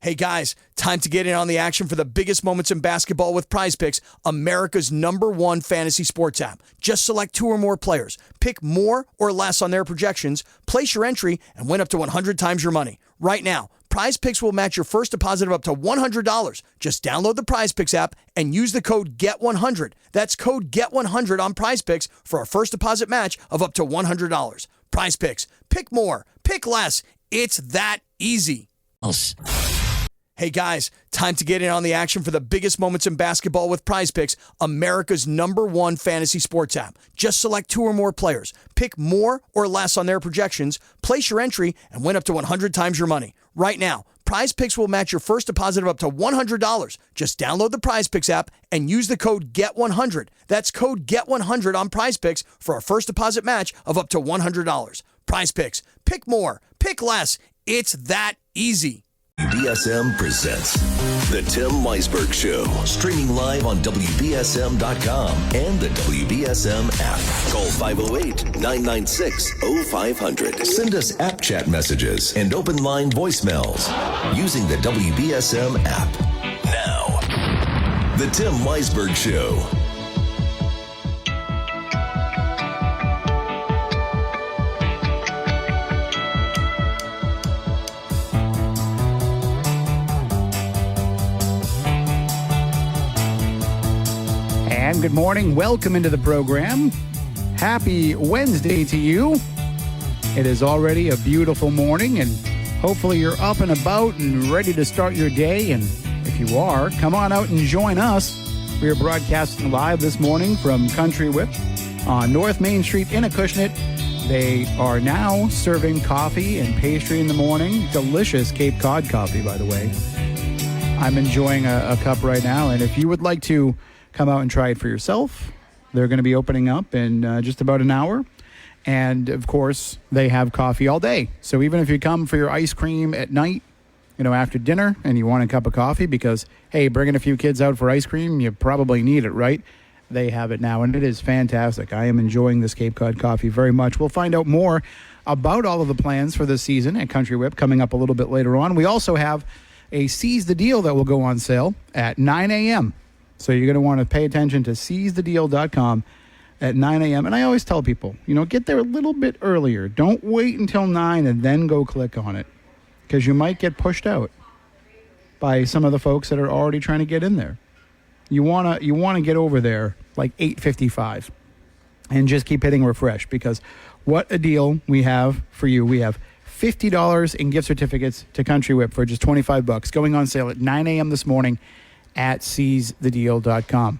Hey guys, time to get in on the action for the biggest moments in basketball with Prize Picks, America's #1 fantasy sports app. Just select 2 or more players, pick more or less on their projections, place your entry, and win up to 100 times your money. Right now, Prize Picks will match your first deposit of up to $100. Just download the Prize Picks app and use the code GET100. That's code GET100 on Prize Picks for a first deposit match of up to $100. Prize Picks, pick more, pick less. It's that easy. Hey guys, time to get in on the action for the biggest moments in basketball with Prize Picks, America's #1 fantasy sports app. Just select 2 or more players, pick more or less on their projections, place your entry, and win up to 100 times your money. Right now, Prize Picks will match your first deposit of up to $100. Just download the Prize Picks app and use the code GET100. That's code GET100 on Prize Picks for a first deposit match of up to $100. Prize Picks, pick more, pick less. It's that easy. WBSM presents The Tim Weisberg Show, streaming live on WBSM.com and the WBSM app. Call 508-996-0500. Send us app chat messages and open line voicemails using the WBSM app. Now, The Tim Weisberg Show. And good morning. Welcome into the program. Happy Wednesday to you. It is already a beautiful morning, and hopefully you're up and about and ready to start your day. And if you are, come on out and join us. We are broadcasting live this morning from Country Whip on North Main Street in Acushnet. They are now serving coffee and pastry in the morning. Delicious Cape Cod coffee, by the way. I'm enjoying a cup right now, and if you would like to come out and try it for yourself. They're going to be opening up in just about an hour. And, of course, they have coffee all day. So even if you come for your ice cream at night, after dinner, and you want a cup of coffee because, hey, bringing a few kids out for ice cream, you probably need it, right? They have it now, and it is fantastic. I am enjoying this Cape Cod coffee very much. We'll find out more about all of the plans for this season at Country Whip coming up a little bit later on. We also have a Seize the Deal that will go on sale at 9 a.m., So you're going to want to pay attention to seizethedeal.com at 9 a.m. And I always tell people, get there a little bit earlier. Don't wait until 9 and then go click on it, because you might get pushed out by some of the folks that are already trying to get in there. You want to get over there like 8:55 and just keep hitting refresh, because what a deal we have for you. We have $50 in gift certificates to Country Whip for just $25 going on sale at 9 a.m. this morning at seizethedeal.com.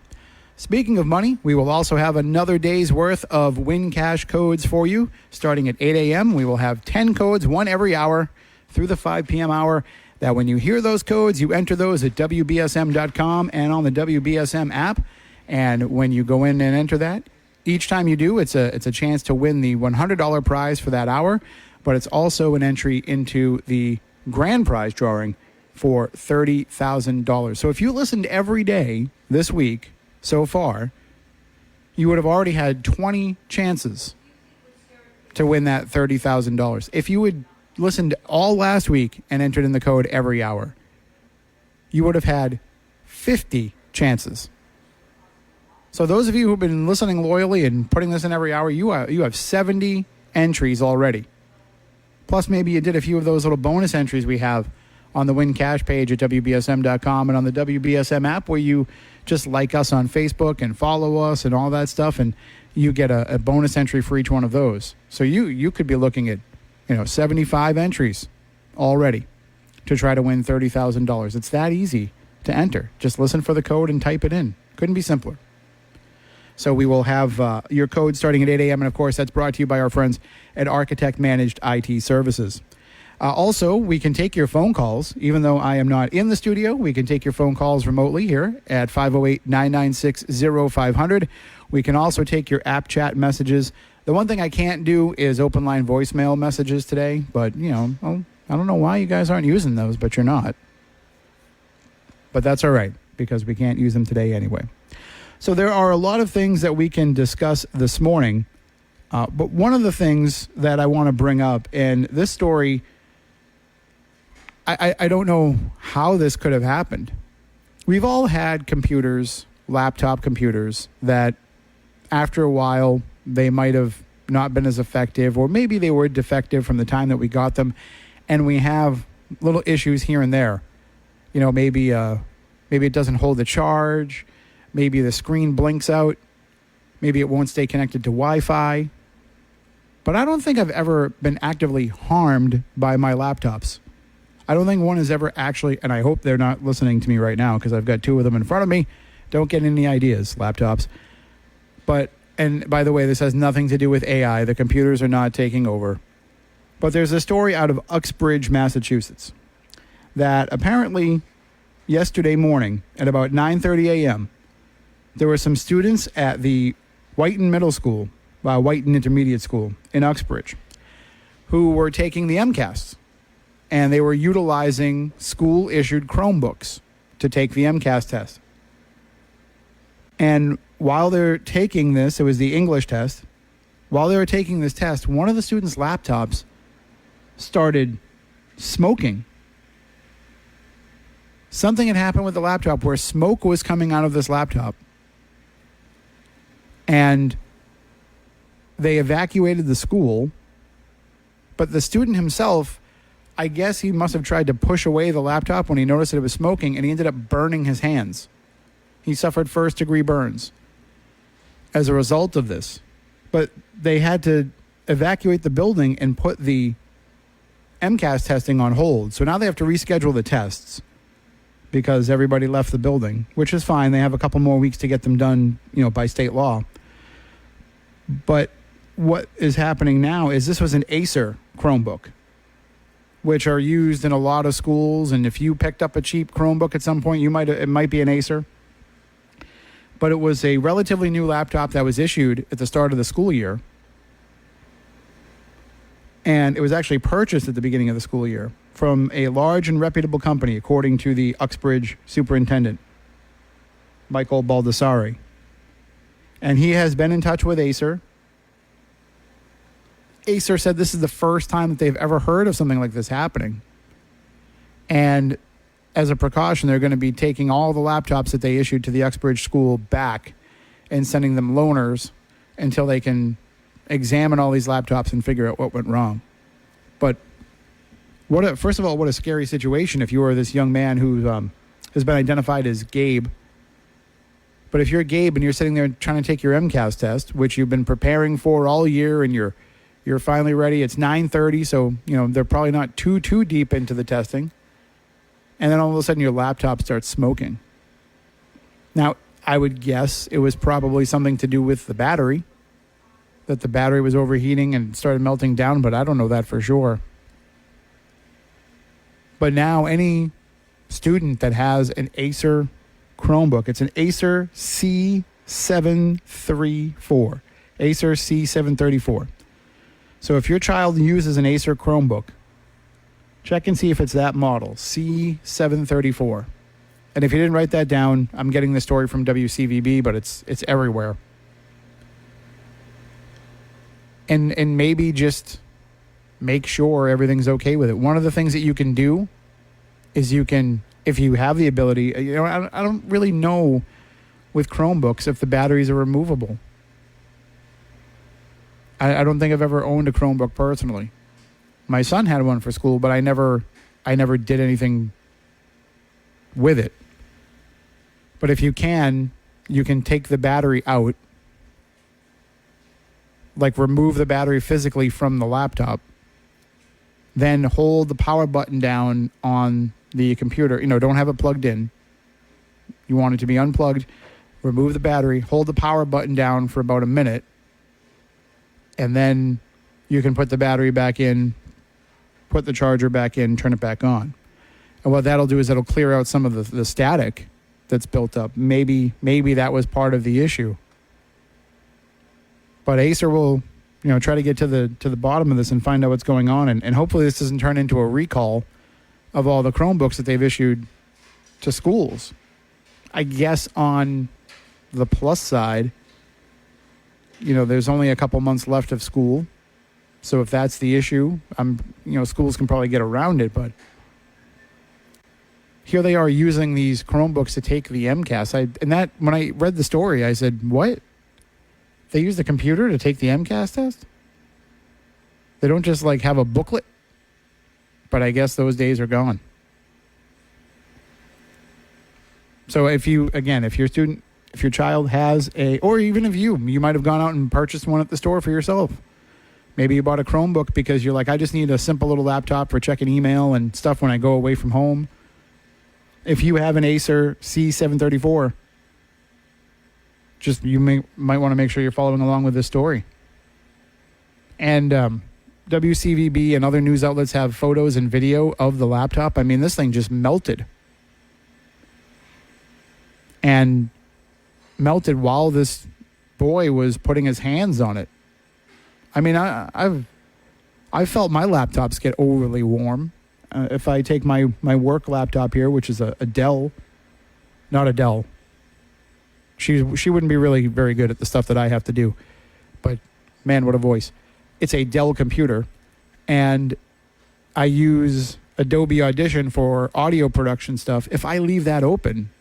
Speaking of money, we will also have another day's worth of Win Cash codes for you. Starting at 8 a.m., we will have 10 codes, one every hour through the 5 p.m. hour, that when you hear those codes, you enter those at WBSM.com and on the WBSM app. And when you go in and enter that, each time you do, it's a chance to win the $100 prize for that hour, but it's also an entry into the grand prize drawing for $30,000. So if you listened every day this week so far, you would have already had 20 chances to win that $30,000. If you had listened all last week and entered in the code every hour, you would have had 50 chances. So those of you who've been listening loyally and putting this in every hour, you have 70 entries already. Plus maybe you did a few of those little bonus entries we have on the Win Cash page at WBSM.com and on the WBSM app, where you just like us on Facebook and follow us and all that stuff, and you get a bonus entry for each one of those. So you could be looking at 75 entries already to try to win $30,000. It's that easy to enter. Just listen for the code and type it in. Couldn't be simpler. So we will have your code starting at 8 a.m., and of course that's brought to you by our friends at Architect Managed IT Services. Also, we can take your phone calls. Even though I am not in the studio, we can take your phone calls remotely here at 508-996-0500. We can also take your app chat messages. The one thing I can't do is open line voicemail messages today, but, I don't know why you guys aren't using those, but you're not. But that's all right, because we can't use them today anyway. So there are a lot of things that we can discuss this morning, but one of the things that I want to bring up, and this story I don't know how this could have happened. We've all had computers, laptop computers, that after a while they might have not been as effective, or maybe they were defective from the time that we got them, and we have little issues here and there. Maybe it doesn't hold the charge, maybe the screen blinks out, maybe it won't stay connected to Wi-Fi. But I don't think I've ever been actively harmed by my laptops. I don't think one has ever actually, and I hope they're not listening to me right now because I've got two of them in front of me. Don't get any ideas, laptops. And by the way, this has nothing to do with AI. The computers are not taking over. But there's a story out of Uxbridge, Massachusetts, that apparently yesterday morning at about 9:30 a.m., there were some students at the Whiten Middle School, Whiten Intermediate School in Uxbridge, who were taking the MCAS, and they were utilizing school-issued Chromebooks to take the MCAS test. And while they're taking this, it was the English test, while they were taking this test, one of the students' laptops started smoking. Something had happened with the laptop where smoke was coming out of this laptop. And they evacuated the school, but the student himself, I guess he must have tried to push away the laptop when he noticed that it was smoking, and he ended up burning his hands. He suffered first-degree burns as a result of this. But they had to evacuate the building and put the MCAS testing on hold. So now they have to reschedule the tests because everybody left the building, which is fine. They have a couple more weeks to get them done, by state law. But what is happening now is this was an Acer Chromebook, which are used in a lot of schools. And if you picked up a cheap Chromebook at some point, it might be an Acer. But it was a relatively new laptop that was issued at the start of the school year. And it was actually purchased at the beginning of the school year from a large and reputable company, according to the Uxbridge superintendent, Michael Baldassari. And he has been in touch with Acer. Acer said this is the first time that they've ever heard of something like this happening. And as a precaution, they're going to be taking all the laptops that they issued to the Uxbridge school back and sending them loaners until they can examine all these laptops and figure out what went wrong. But first of all, what a scary situation if you are this young man who has been identified as Gabe. But if you're Gabe and you're sitting there trying to take your MCAS test, which you've been preparing for all year, and you're finally ready, it's 9:30, so they're probably not too deep into the testing. And then all of a sudden your laptop starts smoking. Now, I would guess it was probably something to do with the battery, that the battery was overheating and started melting down, but I don't know that for sure. But now any student that has an Acer Chromebook, it's an Acer C734. Acer C734. So if your child uses an Acer Chromebook, check and see if it's that model, C734. And if you didn't write that down, I'm getting the story from WCVB, but it's everywhere. And maybe just make sure everything's okay with it. One of the things that you can do is if you have the ability, I don't really know with Chromebooks if the batteries are removable. I don't think I've ever owned a Chromebook personally. My son had one for school, but I never did anything with it. But if you can take the battery out, like remove the battery physically from the laptop, then hold the power button down on the computer. Don't have it plugged in. You want it to be unplugged. Remove the battery, hold the power button down for about a minute, and then you can put the battery back in, put the charger back in, turn it back on. And what that'll do is it'll clear out some of the static that's built up. Maybe that was part of the issue. But Acer will, try to get to the bottom of this and find out what's going on. And hopefully this doesn't turn into a recall of all the Chromebooks that they've issued to schools. I guess on the plus side, there's only a couple months left of school. So if that's the issue, schools can probably get around it. But here they are using these Chromebooks to take the MCAS. When I read the story, I said, what? They use the computer to take the MCAS test? They don't just like have a booklet? But I guess those days are gone. So if your child has or even if you might have gone out and purchased one at the store for yourself. Maybe you bought a Chromebook because you're like, I just need a simple little laptop for checking email and stuff when I go away from home. If you have an Acer C734, you might want to make sure you're following along with this story. And WCVB and other news outlets have photos and video of the laptop. I mean, this thing just melted. And melted while this boy was putting his hands on it. I mean, I've felt my laptops get overly warm. If I take my work laptop here, which is a Dell, not a Dell. She wouldn't be really very good at the stuff that I have to do. But, man, what a voice. It's a Dell computer, and I use Adobe Audition for audio production stuff. If I leave that open,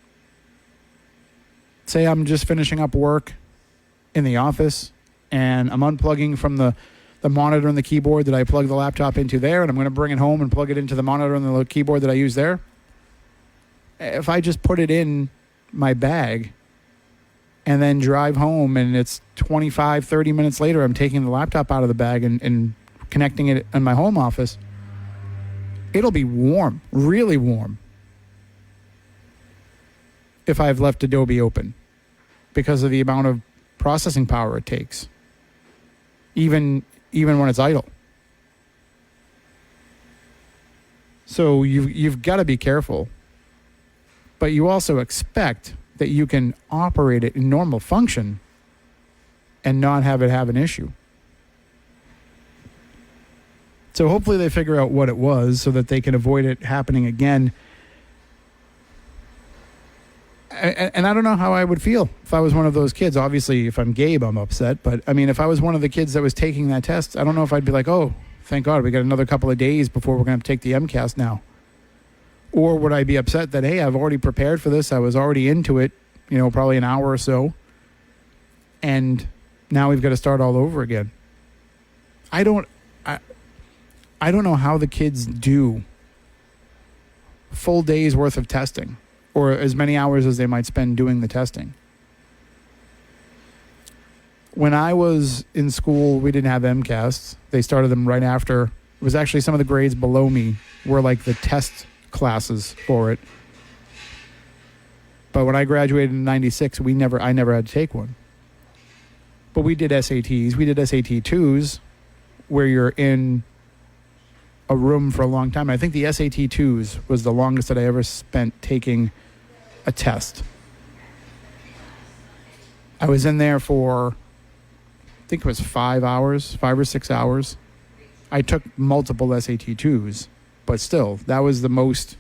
say I'm just finishing up work in the office, and I'm unplugging from the monitor and the keyboard that I plug the laptop into there, and I'm going to bring it home and plug it into the monitor and the keyboard that I use there. If I just put it in my bag and then drive home, and it's 25, 30 minutes later, I'm taking the laptop out of the bag and connecting it in my home office, it'll be warm, really warm, if I've left Adobe open because of the amount of processing power it takes, even when it's idle. So you've got to be careful, but you also expect that you can operate it in normal function and not have it have an issue. So hopefully they figure out what it was so that they can avoid it happening again. And I don't know how I would feel if I was one of those kids. Obviously, if I'm Gabe, I'm upset. But, I mean, if I was one of the kids that was taking that test, I don't know if I'd be like, oh, thank God, we got another couple of days before we're going to take the MCAS now. Or would I be upset that, hey, I've already prepared for this. I was already into it, probably an hour or so. And now we've got to start all over again. I don't know how the kids do full days worth of testing, or as many hours as they might spend doing the testing. When I was in school, we didn't have MCAS. They started them right after. It was actually some of the grades below me were like the test classes for it. But when I graduated in 96, I never had to take one. But we did SATs. We did SAT 2s where you're in a room for a long time. And I think the SAT 2s was the longest that I ever spent taking a test. I was in there for, I think it was 5 or 6 hours. I took multiple SAT 2s, but still, that was the most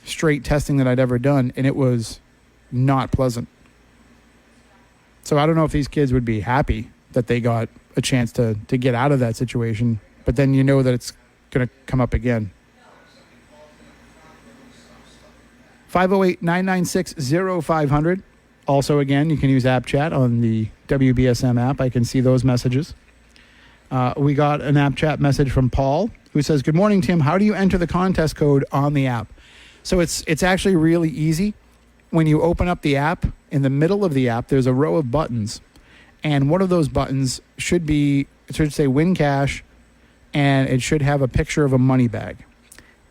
straight testing that I'd ever done, and it was not pleasant. So I don't know if these kids would be happy that they got a chance to get out of that situation, but then you know that it's going to come up again. 508-996-0500. Also, again, you can use App Chat on the WBSM app. I can see those messages. We got an App Chat message from Paul who says, "Good morning, Tim. How do you enter the contest code on the app?" So it's actually really easy. When you open up the app, in the middle of the app, there's a row of buttons. And one of those buttons should say Win Cash, and it should have a picture of a money bag.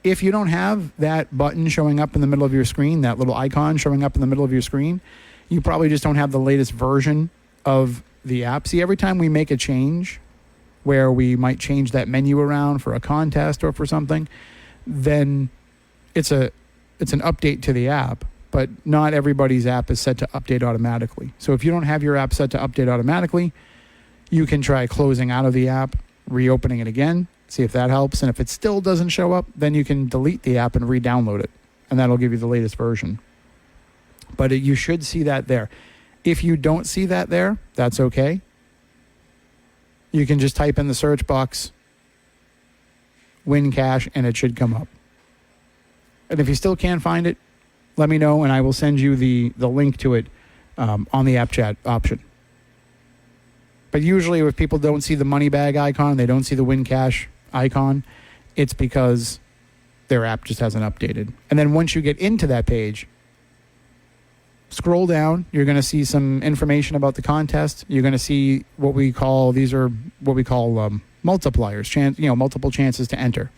If you don't have that button showing up in the middle of your screen, that little icon showing up in the middle of your screen, you probably just don't have the latest version of the app. See, every time we make a change where we might change that menu around for a contest or for something, then it's an update to the app, but not everybody's app is set to update automatically. So if you don't have your app set to update automatically, you can try closing out of the app, reopening it again, see if that helps. And if it still doesn't show up, then you can delete the app and re-download it, and that'll give you the latest version. But you should see that there. If you don't see that there, that's okay. You can just type in the search box, Win Cash, and it should come up. And if you still can't find it, let me know, and I will send you the link to it on the app chat option. But usually if people don't see the money bag icon, they don't see the win cash icon, it's because their app just hasn't updated. And then once you get into that page, scroll down, you're going to see some information about the contest. You're going to see what we call multipliers, multiple chances to enter.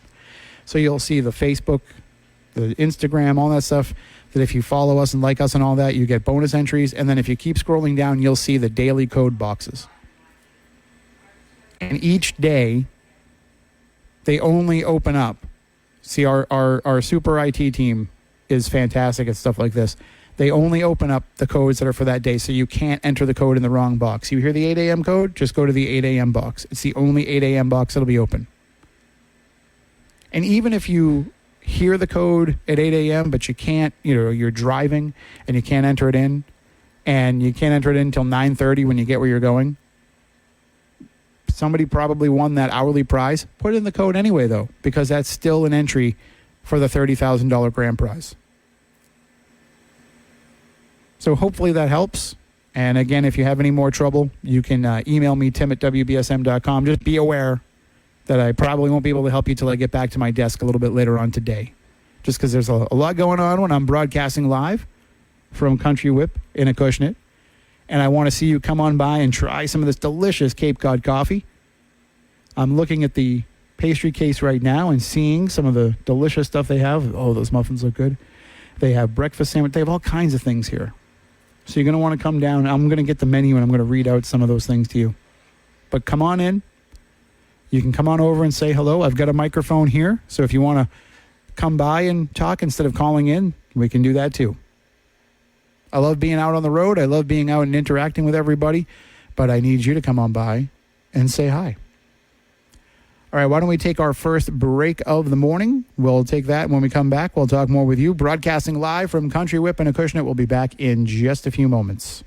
So you'll see the Facebook, the Instagram, all that stuff, that if you follow us and like us and all that, you get bonus entries. And then if you keep scrolling down, you'll see the daily code boxes. And each day, they only open up. See, our super IT team is fantastic at stuff like this. They only open up the codes that are for that day, so you can't enter the code in the wrong box. You hear the 8 a.m. code? Just go to the 8 a.m. box. It's the only 8 a.m. box that'll be open. And even if you hear the code at 8 a.m., but you can't, you're driving and you can't enter it in, and you can't enter it in until 9:30 when you get where you're going, somebody probably won that hourly prize. Put in the code anyway, though, because that's still an entry for the $30,000 grand prize. So hopefully that helps. And again, if you have any more trouble, you can email me, tim@wbsm.com. Just be aware that I probably won't be able to help you till I get back to my desk a little bit later on today. Just because there's a lot going on when I'm broadcasting live from Country Whip in Acushnet. And I want to see you come on by and try some of this delicious Cape Cod coffee. I'm looking at the pastry case right now and seeing some of the delicious stuff they have. Oh, those muffins look good. They have breakfast sandwich. They have all kinds of things here. So you're going to want to come down. I'm going to get the menu and I'm going to read out some of those things to you. But come on in. You can come on over and say hello. I've got a microphone here. So if you want to come by and talk instead of calling in, we can do that too. I love being out on the road. I love being out and interacting with everybody. But I need you to come on by and say hi. All right, why don't we take our first break of the morning? We'll take that. When we come back, we'll talk more with you. Broadcasting live from Country Whip and Acushnet. We'll be back in just a few moments.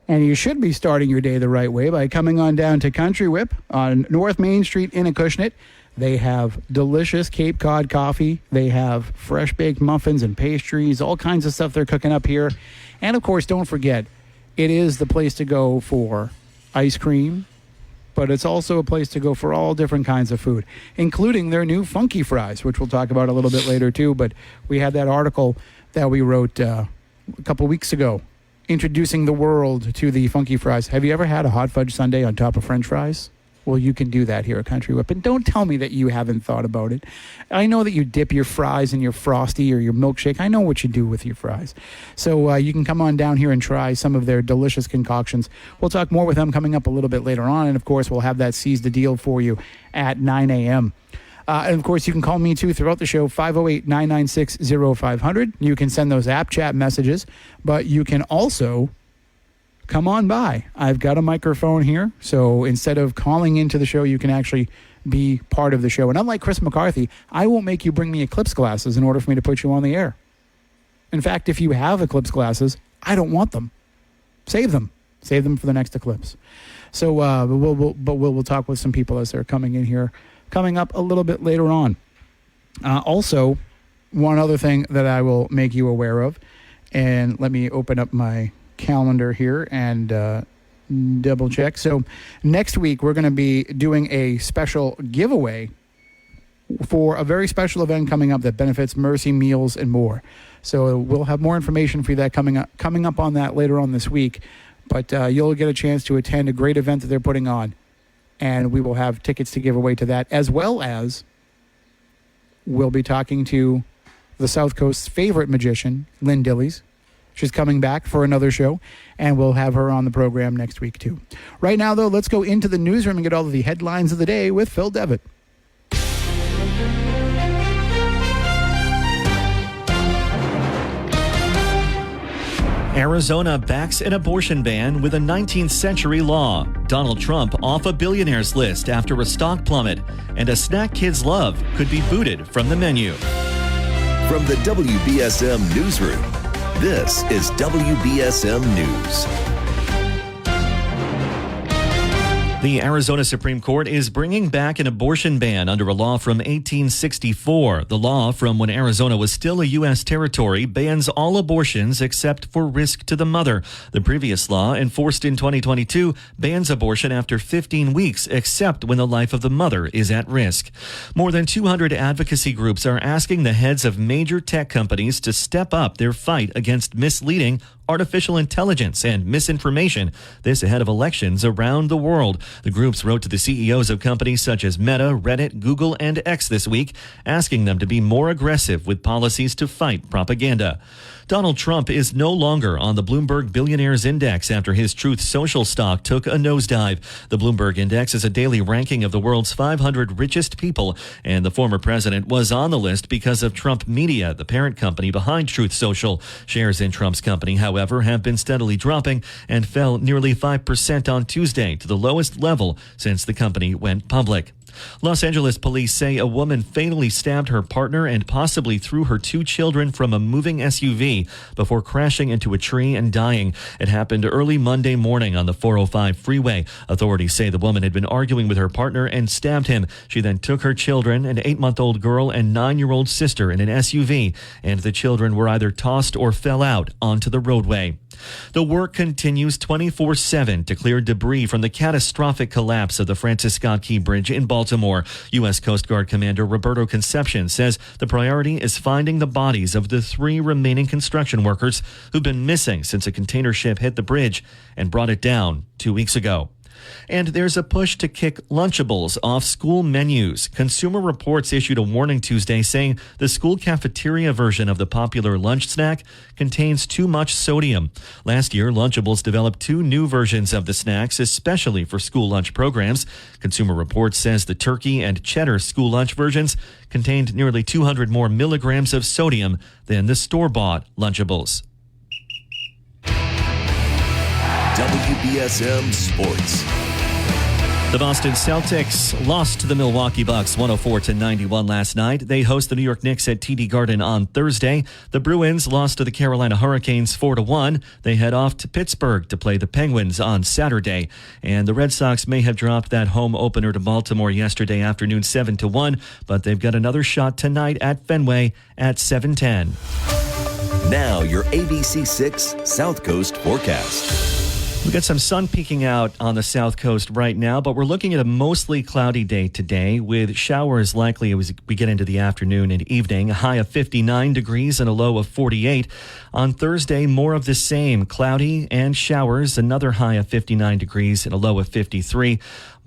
And you should be starting your day the right way by coming on down to Country Whip on North Main Street in Acushnet. They have delicious Cape Cod coffee. They have fresh baked muffins and pastries, all kinds of stuff they're cooking up here. And, of course, don't forget, it is the place to go for ice cream, but it's also a place to go for all different kinds of food, including their new funky fries, which we'll talk about a little bit later, too. But we had that article that we wrote a couple weeks ago introducing the world to the funky fries. Have you ever had a hot fudge sundae on top of French fries? Well, you can do that here at Country Whip. And don't tell me that you haven't thought about it. I know that you dip your fries in your Frosty or your milkshake. I know what you do with your fries. So you can come on down here and try some of their delicious concoctions. We'll talk more with them coming up a little bit later on. And, of course, we'll have that Seize the Deal for you at 9 a.m. And, of course, you can call me, too, throughout the show, 508-996-0500. You can send those app chat messages. But you can also come on by. I've got a microphone here, so instead of calling into the show, you can actually be part of the show. And unlike Chris McCarthy, I won't make you bring me Eclipse glasses in order for me to put you on the air. In fact, if you have Eclipse glasses, I don't want them. Save them. Save them for the next Eclipse. So we'll talk with some people as they're coming in here, coming up a little bit later on. Also, one other thing that I will make you aware of, and let me open up my calendar here and double check. So next week we're going to be doing a special giveaway for a very special event coming up that benefits Mercy Meals and more. So we'll have more information for you that coming up on that later on this week. But you'll get a chance to attend a great event that they're putting on, and we will have tickets to give away to that, as well as we'll be talking to the South Coast's favorite magician, Lynn Dillies. She's coming back for another show, and we'll have her on the program next week, too. Right now, though, let's go into the newsroom and get all of the headlines of the day with Phil Devitt. Arizona backs an abortion ban with a 19th century law. Donald Trump off a billionaires list after a stock plummet. And a snack kids love could be booted from the menu. From the WBSM Newsroom, this is WBSM News. The Arizona Supreme Court is bringing back an abortion ban under a law from 1864. The law, from when Arizona was still a U.S. territory, bans all abortions except for risk to the mother. The previous law, enforced in 2022, bans abortion after 15 weeks except when the life of the mother is at risk. More than 200 advocacy groups are asking the heads of major tech companies to step up their fight against misleading artificial intelligence and misinformation, this ahead of elections around the world. The groups wrote to the CEOs of companies such as Meta, Reddit, Google, and X this week, asking them to be more aggressive with policies to fight propaganda. Donald Trump is no longer on the Bloomberg Billionaires Index after his Truth Social stock took a nosedive. The Bloomberg Index is a daily ranking of the world's 500 richest people, and the former president was on the list because of Trump Media, the parent company behind Truth Social. Shares in Trump's company, however, have been steadily dropping and fell nearly 5% on Tuesday to the lowest level since the company went public. Los Angeles police say a woman fatally stabbed her partner and possibly threw her 2 children from a moving SUV before crashing into a tree and dying. It happened early Monday morning on the 405 freeway. Authorities say the woman had been arguing with her partner and stabbed him. She then took her children, an 8-month-old girl and 9-year-old sister, in an SUV, and the children were either tossed or fell out onto the roadway. The work continues 24/7 to clear debris from the catastrophic collapse of the Francis Scott Key Bridge in Baltimore. U.S. Coast Guard Commander Roberto Concepcion says the priority is finding the bodies of the 3 remaining construction workers who've been missing since a container ship hit the bridge and brought it down 2 weeks ago. And there's a push to kick Lunchables off school menus. Consumer Reports issued a warning Tuesday saying the school cafeteria version of the popular lunch snack contains too much sodium. Last year, Lunchables developed 2 new versions of the snacks, especially for school lunch programs. Consumer Reports says the turkey and cheddar school lunch versions contained nearly 200 more milligrams of sodium than the store-bought Lunchables. WBSM Sports. The Boston Celtics lost to the Milwaukee Bucks 104-91 last night. They host the New York Knicks at TD Garden on Thursday. The Bruins lost to the Carolina Hurricanes 4-1. They head off to Pittsburgh to play the Penguins on Saturday. And the Red Sox may have dropped that home opener to Baltimore yesterday afternoon 7-1, but they've got another shot tonight at Fenway at 7:10. Now your ABC6 South Coast forecast. We've got some sun peeking out on the south coast right now, but we're looking at a mostly cloudy day today with showers likely as we get into the afternoon and evening. A high of 59 degrees and a low of 48. On Thursday, more of the same, cloudy and showers, another high of 59 degrees and a low of 53.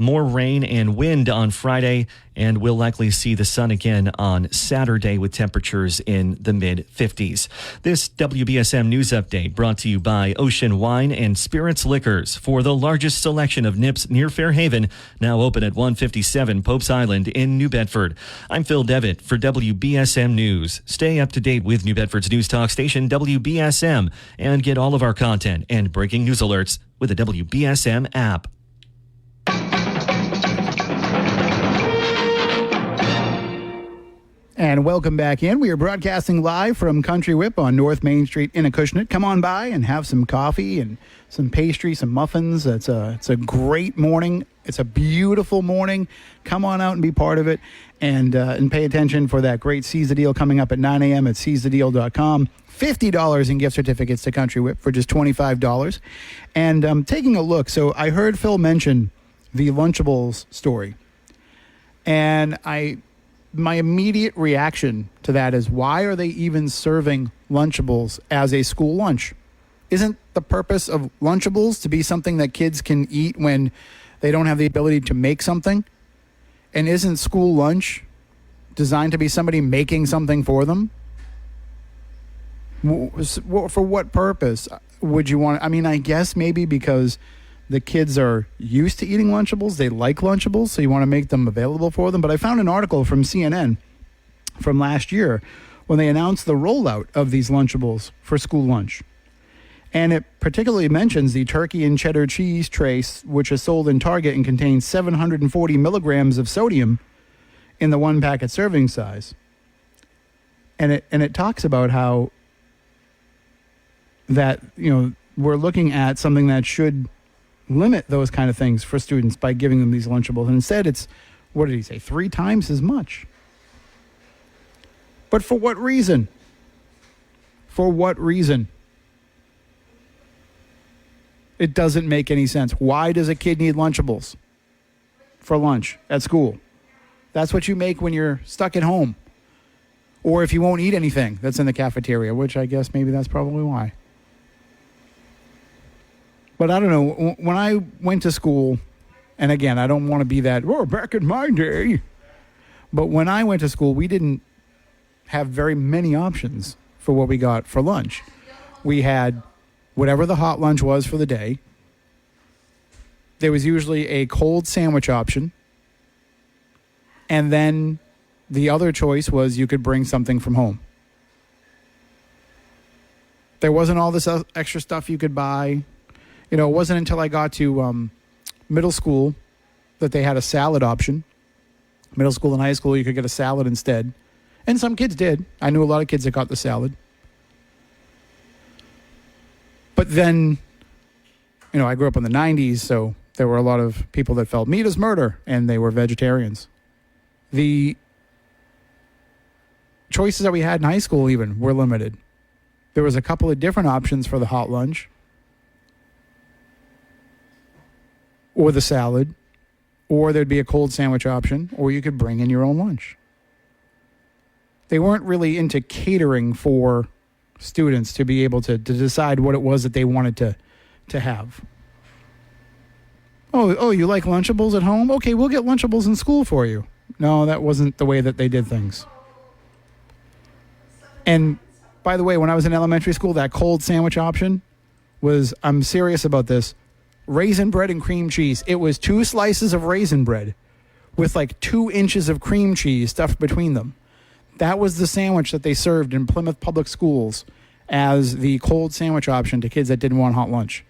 More rain and wind on Friday, and we'll likely see the sun again on Saturday with temperatures in the mid-50s. This WBSM News Update brought to you by Ocean Wine and Spirits Liquors. For the largest selection of nips near Fairhaven, now open at 157 Pope's Island in New Bedford. I'm Phil Devitt for WBSM News. Stay up to date with New Bedford's news talk station, WBSM, and get all of our content and breaking news alerts with the WBSM app. And welcome back in. We are broadcasting live from Country Whip on North Main Street in Acushnet. Come on by and have some coffee and some pastry, some muffins. It's a great morning. It's a beautiful morning. Come on out and be part of it, and pay attention for that great Seize the Deal coming up at 9 a.m. at seizethedeal.com. $50 in gift certificates to Country Whip for just $25. And taking a look, so I heard Phil mention the Lunchables story, and my immediate reaction to that is, why are they even serving Lunchables as a school lunch? Isn't the purpose of Lunchables to be something that kids can eat when they don't have the ability to make something? And isn't school lunch designed to be somebody making something for them? For what purpose would you want? I mean, I guess maybe because the kids are used to eating Lunchables. They like Lunchables, so you want to make them available for them. But I found an article from CNN from last year when they announced the rollout of these Lunchables for school lunch. And it particularly mentions the turkey and cheddar cheese trace, which is sold in Target and contains 740 milligrams of sodium in the 1-packet serving size. And it talks about how that, we're looking at something that should limit those kind of things for students by giving them these Lunchables. And instead, it's, what did he say, 3 times as much. But for what reason? For what reason? It doesn't make any sense. Why does a kid need Lunchables for lunch at school? That's what you make when you're stuck at home. Or if you won't eat anything that's in the cafeteria, which I guess maybe that's probably why. But I don't know. When I went to school, and again, I don't want to be that, back in my day. But when I went to school, we didn't have very many options for what we got for lunch. We had whatever the hot lunch was for the day. There was usually a cold sandwich option. And then the other choice was you could bring something from home. There wasn't all this extra stuff you could buy. You know, it wasn't until I got to middle school that they had a salad option. Middle school and high school, you could get a salad instead. And some kids did. I knew a lot of kids that got the salad. But then, you know, I grew up in the 90s, so there were a lot of people that felt meat is murder, and they were vegetarians. The choices that we had in high school even were limited. There was a couple of different options for the hot lunch or the salad, or there'd be a cold sandwich option, or you could bring in your own lunch. They weren't really into catering for students to be able to decide what it was that they wanted to have. Oh, you like Lunchables at home? Okay, we'll get Lunchables in school for you. No, that wasn't the way that they did things. And by the way, when I was in elementary school, that cold sandwich option was, I'm serious about this, raisin bread and cream cheese. It was 2 slices of raisin bread with like 2 inches of cream cheese stuffed between them. That was the sandwich that they served in Plymouth Public Schools as the cold sandwich option to kids that didn't want hot lunch.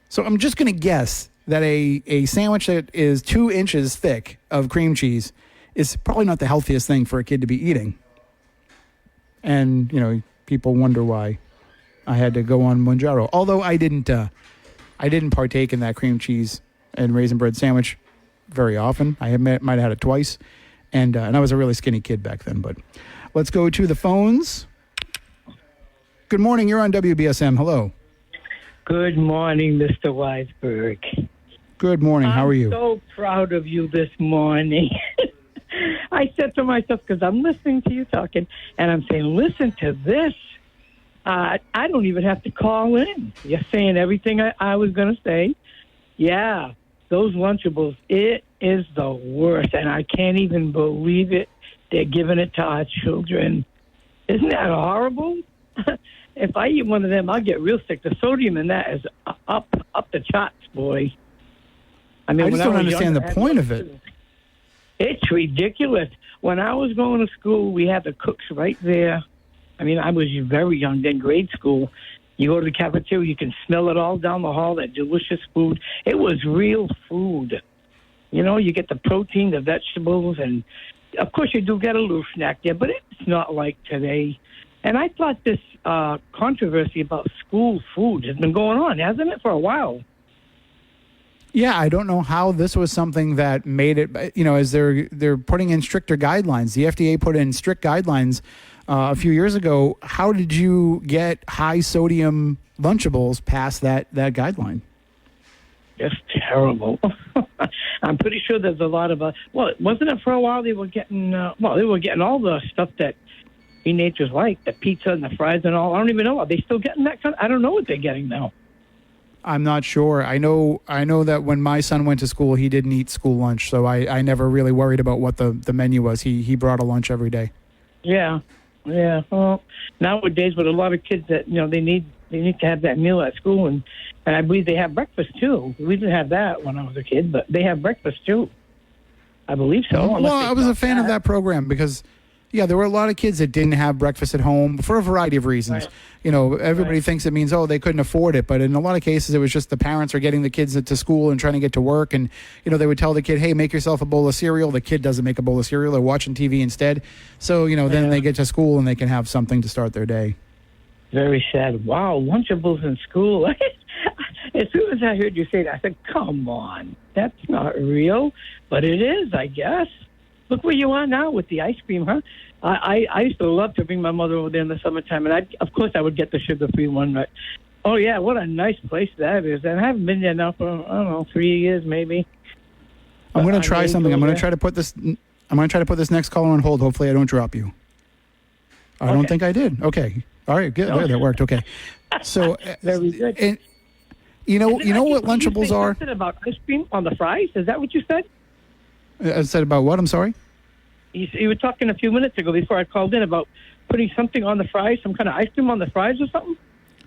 So I'm just going to guess that a sandwich that is 2 inches thick of cream cheese is probably not the healthiest thing for a kid to be eating. And, you know, people wonder why I had to go on Manjaro. Although I didn't partake in that cream cheese and raisin bread sandwich very often. I might have had it twice. And I was a really skinny kid back then. But let's go to the phones. Good morning. You're on WBSM. Hello. Good morning, Mr. Weisberg. Good morning. How are you? I'm so proud of you this morning. I said to myself, because I'm listening to you talking, and I'm saying, listen to this. I don't even have to call in. You're saying everything I was going to say. Yeah, those Lunchables, it is the worst, and I can't even believe it. They're giving it to our children. Isn't that horrible? If I eat one of them, I'll get real sick. The sodium in that is up the charts, boy. I just don't understand the point of it. It's ridiculous. When I was going to school, we had the cooks right there. I mean, I was very young then, grade school. You go to the cafeteria, you can smell it all down the hall, that delicious food. It was real food. You know, you get the protein, the vegetables, and, of course, you do get a little snack there, but it's not like today. And I thought this controversy about school food has been going on, hasn't it, for a while? Yeah, I don't know how this was something that made it, you know, as they're putting in stricter guidelines. The FDA put in strict guidelines a few years ago. How did you get high sodium Lunchables past that guideline? It's terrible. I'm pretty sure there's a lot of, wasn't it for a while they were getting, they were getting all the stuff that teenagers like, the pizza and the fries and all. I don't even know. Are they still getting that kind? I don't know what they're getting now. I'm not sure. I know that when my son went to school, he didn't eat school lunch, so I never really worried about what the menu was. He brought a lunch every day. Yeah. Well, nowadays with a lot of kids that, you know, they need to have that meal at school, and I believe they have breakfast too. We didn't have that when I was a kid, but they have breakfast too. I believe so. Well, I was a fan of that program because, yeah, there were a lot of kids that didn't have breakfast at home for a variety of reasons. Right. You know, everybody thinks it means, they couldn't afford it. But in a lot of cases, it was just the parents are getting the kids to school and trying to get to work. And, you know, they would tell the kid, hey, make yourself a bowl of cereal. The kid doesn't make a bowl of cereal. They're watching TV instead. So, you know, then they get to school and they can have something to start their day. Very sad. Wow, Lunchables in school. As soon as I heard you say that, I said, come on, that's not real. But it is, I guess. Look where you are now with the ice cream, huh? I used to love to bring my mother over there in the summertime, and of course I would get the sugar-free one. But, oh, yeah, what a nice place that is. And I haven't been there now for, I don't know, 3 years maybe. I'm going to try something. I'm going to try to put this next caller on hold. Hopefully I don't drop you. I don't think I did. Okay. All right, good. There, that worked. Okay. So, very good. And, you know what Lunchables you are? Something about ice cream on the fries? Is that what you said? I said about what? I'm sorry? You were talking a few minutes ago before I called in about putting something on the fries, some kind of ice cream on the fries or something?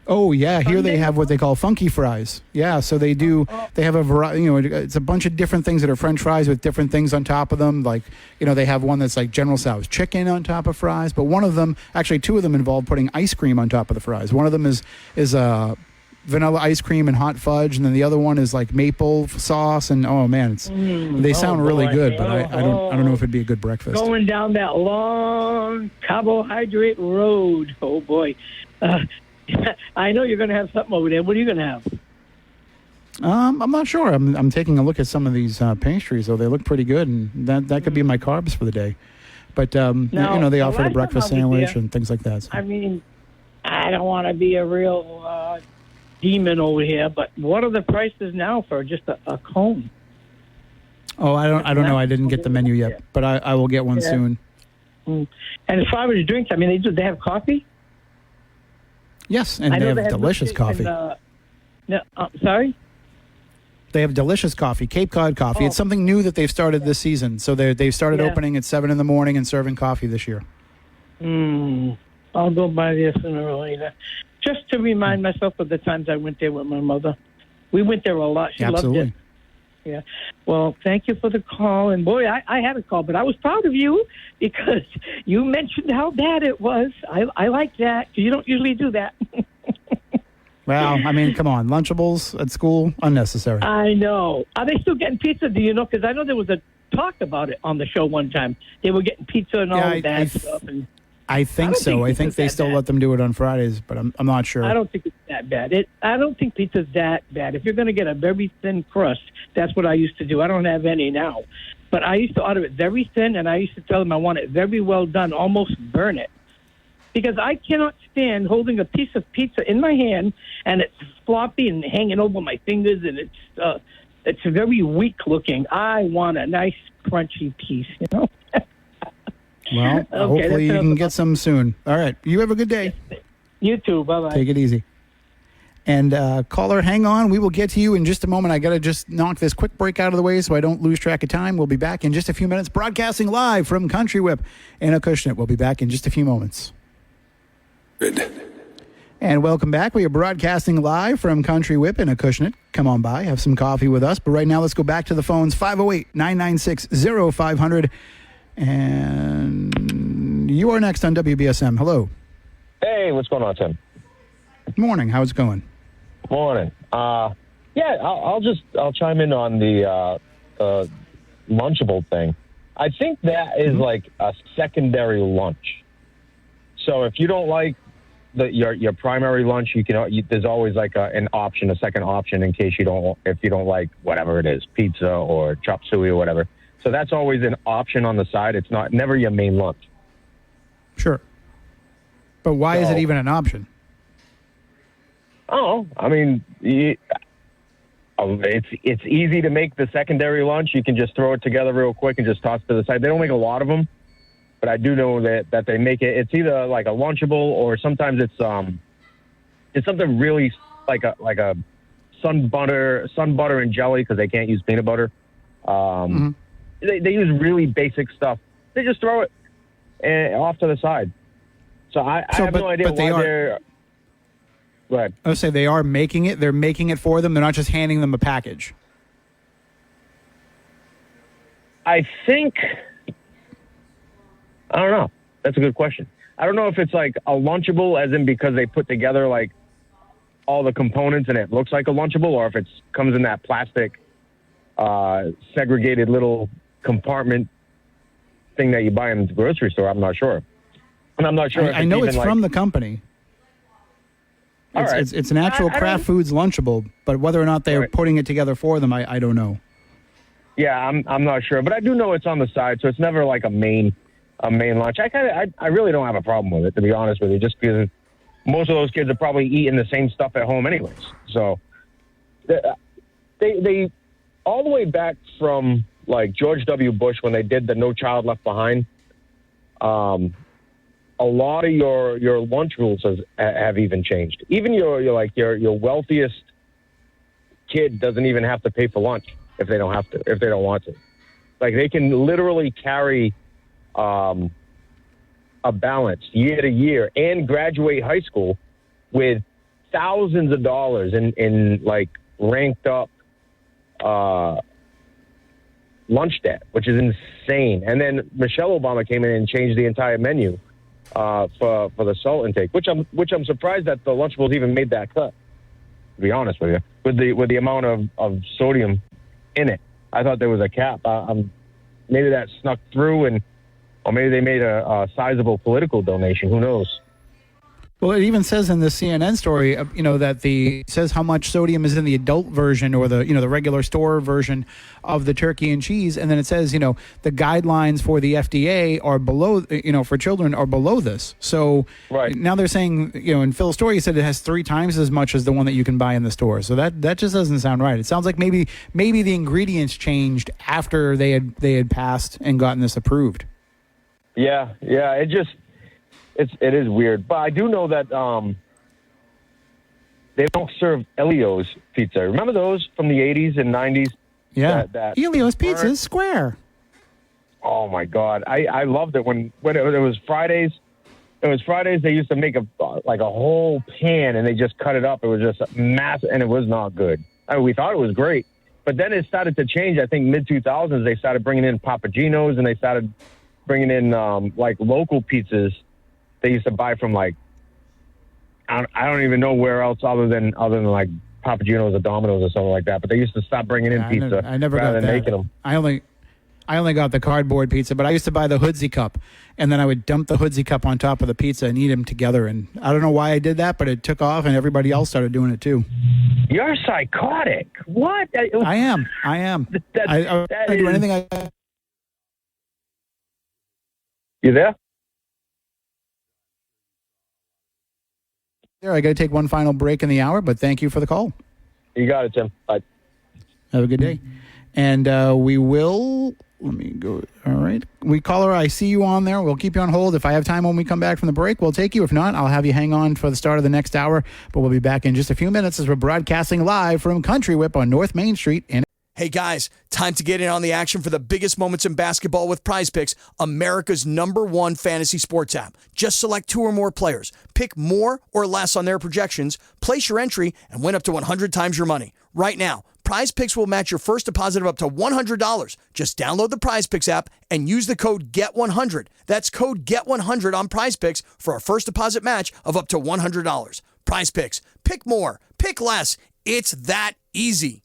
Oh, yeah. Here they have what they call funky fries. Yeah, so they have a variety, it's a bunch of different things that are French fries with different things on top of them. Like, they have one that's like General Tso's chicken on top of fries. But one of them, actually two of them involve putting ice cream on top of the fries. One of them is vanilla ice cream and hot fudge, and then the other one is like maple sauce. And oh man, they sound really good, but I don't know if it'd be a good breakfast. Going down that long carbohydrate road. Oh boy, I know you're going to have something over there. What are you going to have? I'm not sure. I'm taking a look at some of these pastries, though. They look pretty good, and that could be my carbs for the day. But now, they offer a breakfast sandwich and things like that. So. I mean, I don't want to be a real demon over here, but what are the prices now for just a cone? Oh, I don't know. I didn't get the menu yet, but I will get one soon. And as far as drinks, I mean, they have coffee. Yes, and they have delicious coffee. Sorry? They have delicious coffee, Cape Cod coffee. It's something new that they've started this season. So they've started opening at 7 in the morning and serving coffee this year. I'll go by there sooner or later. Just to remind myself of the times I went there with my mother. We went there a lot. She Absolutely. loved it. Yeah. Well, thank you for the call. And, boy, I had a call, but I was proud of you because you mentioned how bad it was. I like that. You don't usually do that. Well, I mean, come on. Lunchables at school, unnecessary. I know. Are they still getting pizza? Do you know? Because I know there was a talk about it on the show one time. They were getting pizza and all that stuff. And I think so. I think they still let them do it on Fridays, but I'm not sure. I don't think it's that bad. I don't think pizza's that bad. If you're going to get a very thin crust, that's what I used to do. I don't have any now. But I used to order it very thin, and I used to tell them I want it very well done, almost burn it. Because I cannot stand holding a piece of pizza in my hand, and it's floppy and hanging over my fingers, and it's very weak looking. I want a nice, crunchy piece, Well, okay, hopefully you can get some soon. All right. You have a good day. You too. Bye-bye. Take it easy. And caller, hang on. We will get to you in just a moment. I got to just knock this quick break out of the way so I don't lose track of time. We'll be back in just a few minutes, broadcasting live from Country Whip in Acushnet. We'll be back in just a few moments. Good. And welcome back. We are broadcasting live from Country Whip in Acushnet. Come on by, have some coffee with us. But right now, let's go back to the phones, 508-996-0500. And you are next on WBSM. Hello. Hey, what's going on, Tim? Morning. How's it going? Morning. I'll chime in on the Lunchable thing. I think that is like a secondary lunch. So if you don't like your primary lunch, there's always like a second option in case if you don't like whatever it is, pizza or chop suey or whatever. So that's always an option on the side. It's never your main lunch. Sure. But why is it even an option? Oh, I mean, it's easy to make the secondary lunch. You can just throw it together real quick and just toss it to the side. They don't make a lot of them, but I do know that they make it. It's either like a Lunchable or sometimes it's something really like a sun butter and jelly because they can't use peanut butter. They use really basic stuff. They just throw it off to the side. So I have no idea why they're. Go ahead. I would say they are making it. They're making it for them. They're not just handing them a package. I think. I don't know. That's a good question. I don't know if it's like a Lunchable, as in because they put together like all the components and it looks like a Lunchable, or if it comes in that plastic segregated little compartment thing that you buy in the grocery store. I'm not sure. And I'm not sure. I know it's from the company. All right. It's an actual I Kraft Foods Lunchable, but whether or not they're Right. putting it together for them, I don't know. Yeah, I'm not sure, but I do know it's on the side, so it's never like a main lunch. I really don't have a problem with it, to be honest with you, just because most of those kids are probably eating the same stuff at home anyways. So they all the way back from like George W. Bush when they did the No Child Left Behind. A lot of your lunch rules have even changed. Even your wealthiest kid doesn't even have to pay for lunch if they don't want to. Like they can literally carry a balance year to year and graduate high school with thousands of dollars in like ranked up lunch debt, which is insane. And then Michelle Obama came in and changed the entire menu for the salt intake, which I'm surprised that the Lunchables even made that cut. To be honest with you, with the amount of sodium in it, I thought there was a cap. Maybe that snuck through, or maybe they made a sizable political donation. Who knows? Well, it even says in the CNN story, that says how much sodium is in the adult version or the regular store version of the turkey and cheese, and then it says, the guidelines for the FDA are below, for children are below this. So right. Now they're saying, in Phil's story, he said it has 3 times as much as the one that you can buy in the store. So that just doesn't sound right. It sounds like maybe the ingredients changed after they had passed and gotten this approved. Yeah, it is weird, but I do know that they don't serve Elio's pizza. Remember those from the 80s and 90s? Yeah, that Elio's Pizza is square. Oh my God, I loved it when it was Fridays. It was Fridays. They used to make a whole pan and they just cut it up. It was just massive, and it was not good. We thought it was great, but then it started to change. I think mid 2000s they started bringing in Papagenos and they started bringing in like local pizzas. They used to buy from like I don't even know where else other than like Papagenos or Domino's or something like that. But they used to stop bringing in pizza I never rather got than that. making them. I only got the cardboard pizza, but I used to buy the Hoodsie cup, and then I would dump the Hoodsie cup on top of the pizza and eat them together. And I don't know why I did that, but it took off, and everybody else started doing it too. You're psychotic. What? I am. I do anything. You there? I got to take one final break in the hour, but thank you for the call. You got it, Tim. Bye. Have a good day. And we will, let me go. All right. Caller, I see you on there. We'll keep you on hold. If I have time when we come back from the break, we'll take you. If not, I'll have you hang on for the start of the next hour. But we'll be back in just a few minutes as we're broadcasting live from Country Whip on North Main Street in Hey guys, time to get in on the action for the biggest moments in basketball with Prize Picks, America's #1 fantasy sports app. Just select 2 or more players, pick more or less on their projections, place your entry, and win up to 100 times your money. Right now, Prize Picks will match your first deposit of up to $100. Just download the Prize Picks app and use the code GET100. That's code GET100 on Prize Picks for a first deposit match of up to $100. Prize Picks. Pick more. Pick less. It's that easy.